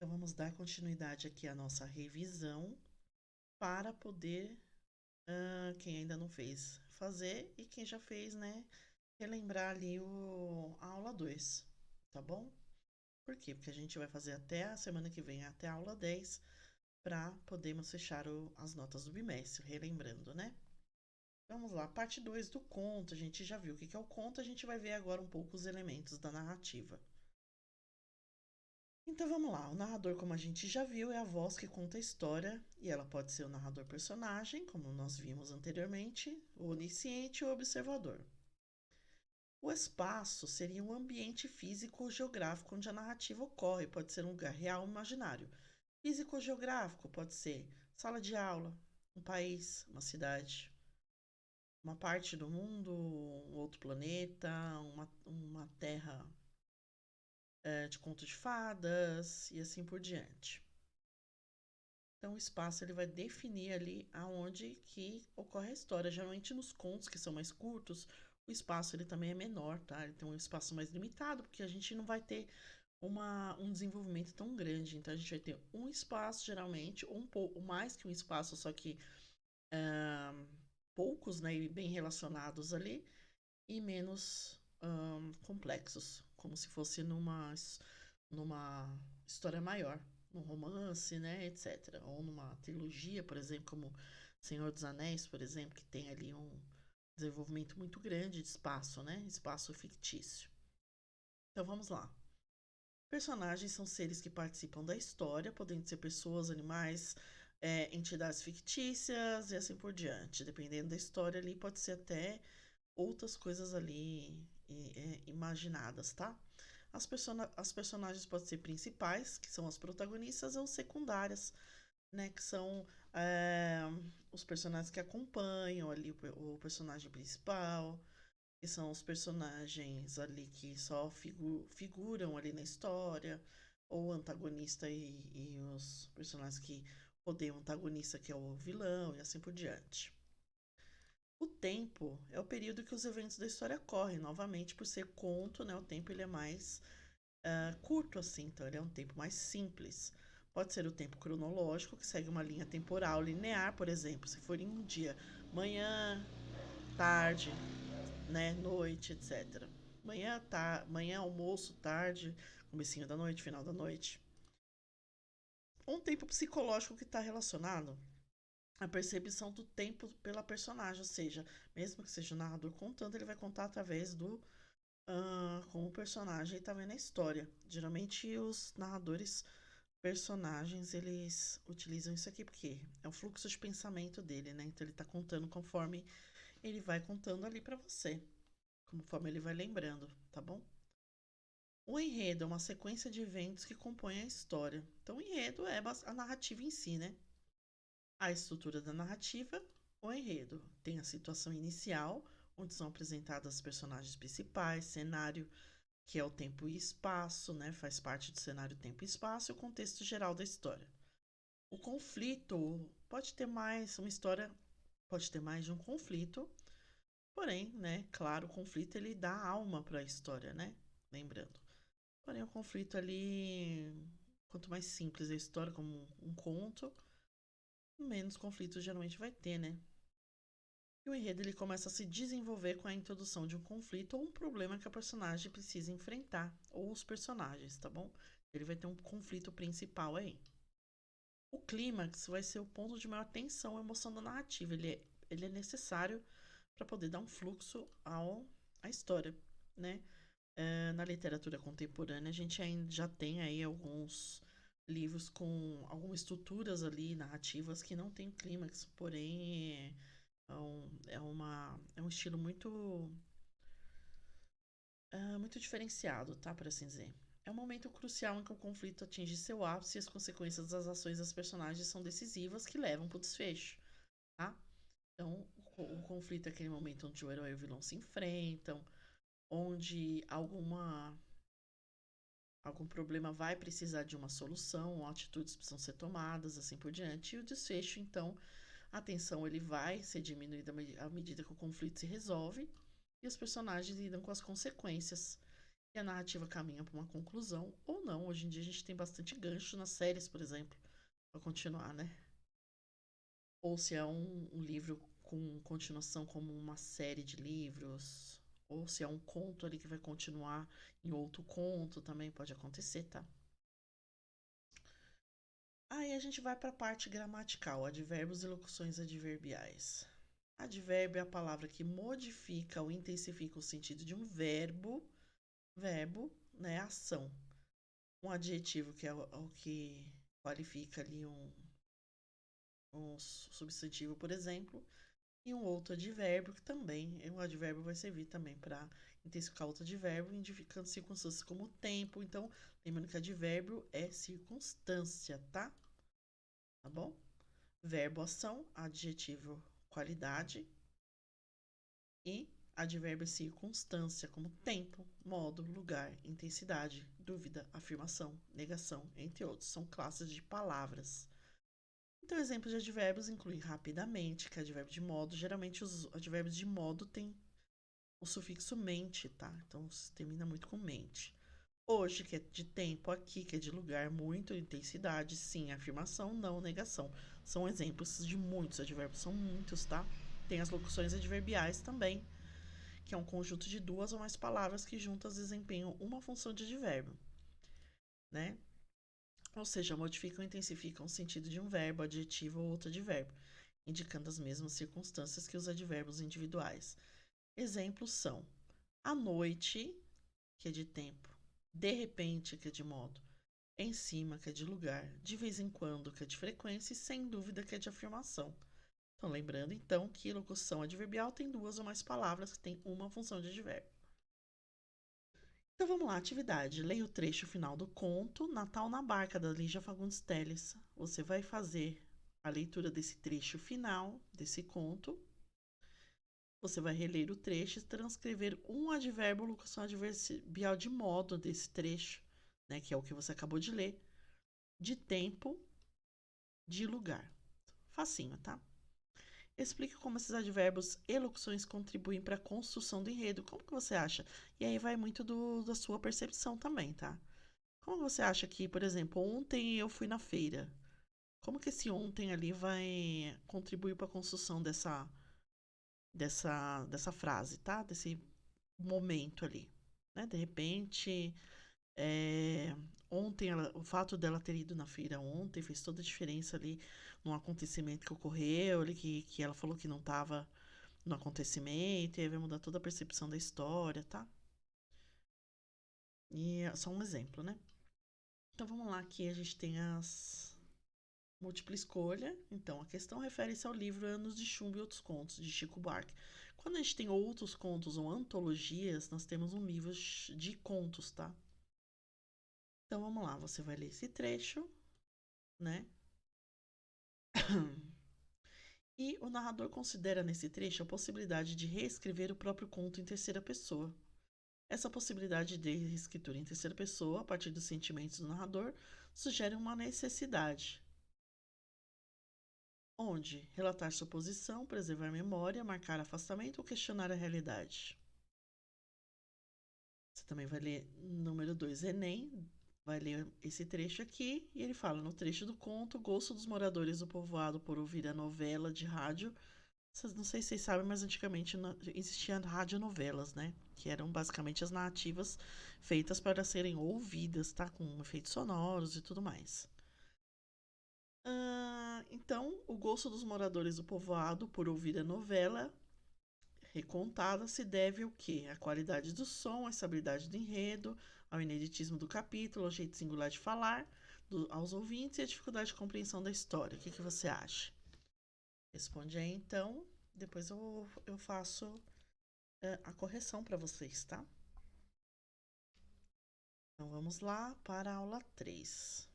Então, vamos dar continuidade aqui à nossa revisão para poder, quem ainda não fez, fazer e quem já fez, né, relembrar ali a aula 2, tá bom? Por quê? Porque a gente vai fazer até a semana que vem, até a aula 10, para podermos fechar as notas do bimestre, relembrando, né? Vamos lá, parte 2 do conto. A gente já viu o que é o conto, a gente vai ver agora um pouco os elementos da narrativa. Então vamos lá, o narrador, como a gente já viu, é a voz que conta a história e ela pode ser o narrador personagem, como nós vimos anteriormente, o onisciente ou o observador. O espaço seria um ambiente físico ou geográfico onde a narrativa ocorre, pode ser um lugar real ou imaginário. Físico ou geográfico pode ser sala de aula, um país, uma cidade, uma parte do mundo, um outro planeta, uma terra de conto de fadas e assim por diante. Então, o espaço ele vai definir ali aonde que ocorre a história. Geralmente nos contos que são mais curtos, o espaço ele também é menor, tá? Ele tem um espaço mais limitado, porque a gente não vai ter um desenvolvimento tão grande. Então, a gente vai ter um espaço, geralmente, ou um pouco mais que um espaço, só que ah, poucos, né, e bem relacionados ali, e menos complexos, como se fosse numa história maior, num romance, né, etc. Ou numa trilogia, por exemplo, como Senhor dos Anéis, por exemplo, que tem ali um desenvolvimento muito grande de espaço, né, espaço fictício. Então vamos lá. Personagens são seres que participam da história, podendo ser pessoas, animais, entidades fictícias e assim por diante. Dependendo da história ali, pode ser até outras coisas ali imaginadas, tá? As personagens podem ser principais, que são as protagonistas, ou secundárias, né? Que são é, os personagens que acompanham ali o personagem principal, que são os personagens ali que só figuram ali na história, ou o antagonista e os personagens que rodeiam o antagonista, que é o vilão, e assim por diante. O tempo é o período que os eventos da história ocorrem. Novamente, por ser conto, né, o tempo ele é mais curto assim, então ele é um tempo mais simples. Pode ser o tempo cronológico, que segue uma linha temporal linear, por exemplo, se for em um dia, manhã, tarde, né, noite, etc. Manhã, almoço, tarde, comecinho da noite, final da noite. Um tempo psicológico que está relacionado à percepção do tempo pela personagem, ou seja, mesmo que seja o narrador contando, ele vai contar através do como o personagem está vendo a história. Geralmente os narradores personagens, eles utilizam isso aqui porque é o fluxo de pensamento dele, né? Então ele está contando conforme ele vai contando ali para você, conforme ele vai lembrando, tá bom? O enredo é uma sequência de eventos que compõem a história. Então, o enredo é a narrativa em si, né? A estrutura da narrativa, o enredo. Tem a situação inicial, onde são apresentadas as personagens principais, cenário, que é o tempo e espaço, né? Faz parte do cenário tempo e espaço e o contexto geral da história. O conflito pode ter mais, uma história pode ter mais de um conflito, porém, né? Claro, o conflito ele dá alma para a história, né? Lembrando. Porém, o conflito ali, quanto mais simples a história, como um conto, menos conflito geralmente vai ter, né? E o enredo ele começa a se desenvolver com a introdução de um conflito ou um problema que a personagem precisa enfrentar, ou os personagens, tá bom? Ele vai ter um conflito principal aí. O clímax vai ser o ponto de maior tensão e emoção da narrativa. Ele é necessário para poder dar um fluxo à história, né? Na literatura contemporânea, a gente ainda já tem aí alguns livros com algumas estruturas ali narrativas que não tem clímax, porém é um estilo muito diferenciado, tá? Por assim dizer. É um momento crucial em que o conflito atinge seu ápice e as consequências das ações das personagens são decisivas que levam para o desfecho, tá? Então, o conflito é aquele momento onde o herói e o vilão se enfrentam, onde algum problema vai precisar de uma solução, ou atitudes precisam ser tomadas, assim por diante. E o desfecho, então, a tensão ele vai ser diminuída à medida que o conflito se resolve e os personagens lidam com as consequências. e a narrativa caminha para uma conclusão ou não. Hoje em dia a gente tem bastante gancho nas séries, por exemplo, para continuar, né? Ou se é um livro com continuação como uma série de livros, ou se é um conto ali que vai continuar em outro conto, também pode acontecer, tá? Aí a gente vai para a parte gramatical, advérbios e locuções adverbiais. Advérbio é a palavra que modifica ou intensifica o sentido de um verbo, né, ação. Um adjetivo que é o que qualifica ali um substantivo, por exemplo, e um outro advérbio que também, um advérbio vai servir também para intensificar outro advérbio, indicando circunstâncias como tempo. Então, lembrando que advérbio é circunstância, tá? Tá bom? Verbo ação, adjetivo qualidade e advérbio circunstância, como tempo, modo, lugar, intensidade, dúvida, afirmação, negação, entre outros. São classes de palavras. Então, exemplos de advérbios incluem rapidamente, que é advérbio de modo. Geralmente, os advérbios de modo têm o sufixo mente, tá? Então, termina muito com mente. Hoje, que é de tempo, aqui, que é de lugar, muito, intensidade, sim, afirmação, não, negação. São exemplos de muitos advérbios, são muitos, tá? Tem as locuções adverbiais também, que é um conjunto de duas ou mais palavras que juntas desempenham uma função de advérbio, né? Ou seja, modificam ou intensificam o sentido de um verbo, adjetivo ou outro advérbio, indicando as mesmas circunstâncias que os advérbios individuais. Exemplos são à noite, que é de tempo, de repente, que é de modo, em cima, que é de lugar, de vez em quando, que é de frequência e sem dúvida, que é de afirmação. Então, lembrando então que locução adverbial tem duas ou mais palavras que têm uma função de advérbio. Então vamos lá, atividade. Leia o trecho final do conto Natal na Barca, da Lígia Fagundes Telles. Você vai fazer a leitura desse trecho final, desse conto. Você vai reler o trecho e transcrever um advérbio ou locução adverbial de modo desse trecho, né, que é o que você acabou de ler, de tempo, de lugar. Facinho, tá? Explique como esses advérbios e locuções contribuem para a construção do enredo. Como que você acha? E aí vai muito da sua percepção também, tá? Como você acha que, por exemplo, ontem eu fui na feira? Como que esse ontem ali vai contribuir para a construção dessa frase, tá? Desse momento ali, né? De repente, é, ontem, o fato dela ter ido na feira ontem fez toda a diferença ali num acontecimento que ocorreu, ali que ela falou que não estava no acontecimento, e aí vai mudar toda a percepção da história, tá? E é só um exemplo, né? Então vamos lá, aqui a gente tem as múltipla escolha. Então, a questão refere-se ao livro Anos de Chumbo e Outros Contos, de Chico Buarque. Quando a gente tem outros contos ou antologias, nós temos um livro de contos, tá? Então vamos lá, você vai ler esse trecho, né? E o narrador considera nesse trecho a possibilidade de reescrever o próprio conto em terceira pessoa. Essa possibilidade de reescritura em terceira pessoa, a partir dos sentimentos do narrador, sugere uma necessidade, onde relatar sua posição, preservar a memória, marcar afastamento ou questionar a realidade. Você também vai ler número 2, Enem, vai ler esse trecho aqui, e ele fala, no trecho do conto, o gosto dos moradores do povoado por ouvir a novela de rádio. Não sei se vocês sabem, mas antigamente existiam radionovelas, né? Que eram basicamente as narrativas feitas para serem ouvidas, tá? Com efeitos sonoros e tudo mais. Então, o gosto dos moradores do povoado por ouvir a novela recontada se deve ao quê? À qualidade do som, à estabilidade do enredo, ao ineditismo do capítulo, ao jeito singular de falar aos ouvintes e à dificuldade de compreensão da história. O que você acha? Responde aí, então. Depois eu faço a correção para vocês, tá? Então vamos lá para a aula 3.